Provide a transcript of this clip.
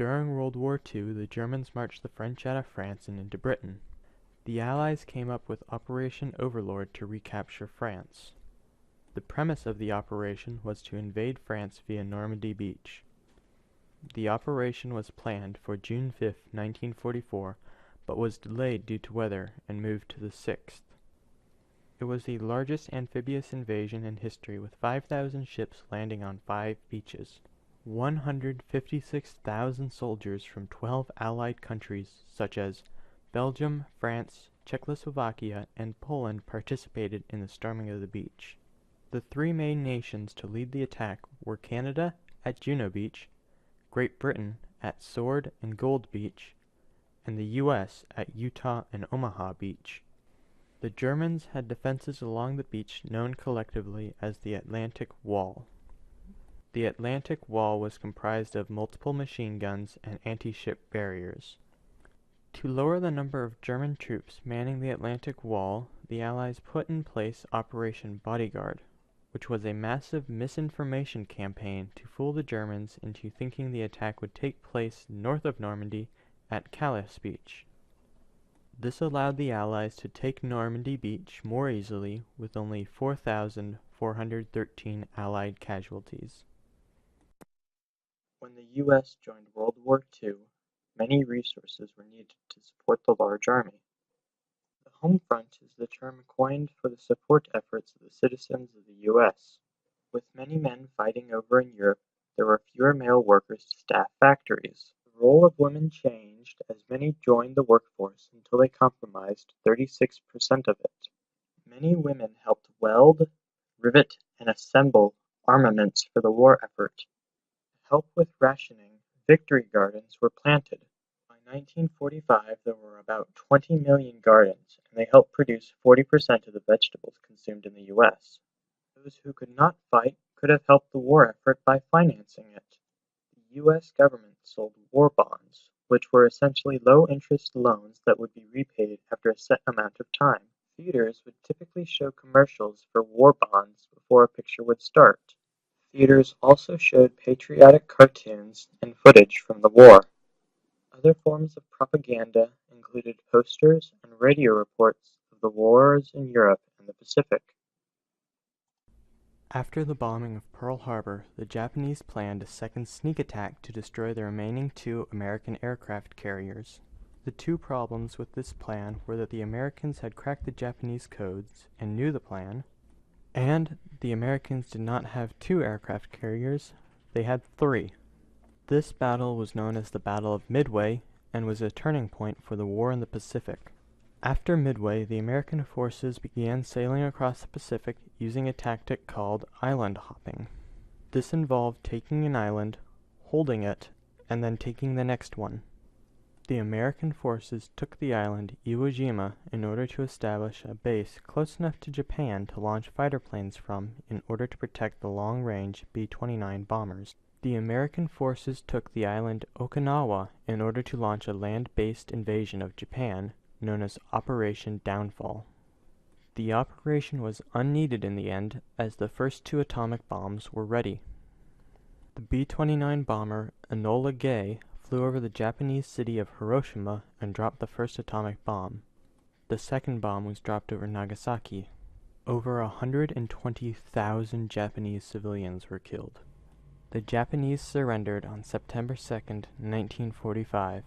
During World War II, the Germans marched the French out of France and into Britain. The Allies came up with Operation Overlord to recapture France. The premise of the operation was to invade France via Normandy Beach. The operation was planned for June 5, 1944, but was delayed due to weather and moved to the 6th. It was the largest amphibious invasion in history, with 5,000 ships landing on 5 beaches. 156,000 soldiers from 12 Allied countries such as Belgium, France, Czechoslovakia, and Poland participated in the storming of the beach. The 3 main nations to lead the attack were Canada at Juno Beach, Great Britain at Sword and Gold Beach, and the U.S. at Utah and Omaha Beach. The Germans had defenses along the beach known collectively as the Atlantic Wall. The Atlantic Wall was comprised of multiple machine guns and anti-ship barriers. To lower the number of German troops manning the Atlantic Wall, the Allies put in place Operation Bodyguard, which was a massive misinformation campaign to fool the Germans into thinking the attack would take place north of Normandy at Calais Beach. This allowed the Allies to take Normandy Beach more easily, with only 4,413 Allied casualties. When the U.S. joined World War II, many resources were needed to support the large army. The home front is the term coined for the support efforts of the citizens of the U.S. With many men fighting over in Europe, there were fewer male workers to staff factories. The role of women changed as many joined the workforce until they comprised 36% of it. Many women helped weld, rivet, and assemble armaments for the war effort. To help with rationing, victory gardens were planted. By 1945, there were about 20 million gardens, and they helped produce 40% of the vegetables consumed in the U.S. Those who could not fight could have helped the war effort by financing it. The U.S. government sold war bonds, which were essentially low-interest loans that would be repaid after a set amount of time. Theaters would typically show commercials for war bonds before a picture would start. Theaters also showed patriotic cartoons and footage from the war. Other forms of propaganda included posters and radio reports of the wars in Europe and the Pacific. After the bombing of Pearl Harbor, the Japanese planned a second sneak attack to destroy the remaining 2 American aircraft carriers. The 2 problems with this plan were that the Americans had cracked the Japanese codes and knew the plan, and the Americans did not have 2 aircraft carriers, they had 3. This battle was known as the Battle of Midway and was a turning point for the war in the Pacific. After Midway, the American forces began sailing across the Pacific using a tactic called island hopping. This involved taking an island, holding it, and then taking the next one. The American forces took the island Iwo Jima in order to establish a base close enough to Japan to launch fighter planes from in order to protect the long-range B-29 bombers. The American forces took the island Okinawa in order to launch a land-based invasion of Japan, known as Operation Downfall. The operation was unneeded in the end, as the first 2 atomic bombs were ready. The B-29 bomber Enola Gay flew over the Japanese city of Hiroshima and dropped the first atomic bomb. The second bomb was dropped over Nagasaki. Over 120,000 Japanese civilians were killed. The Japanese surrendered on September 2, 1945.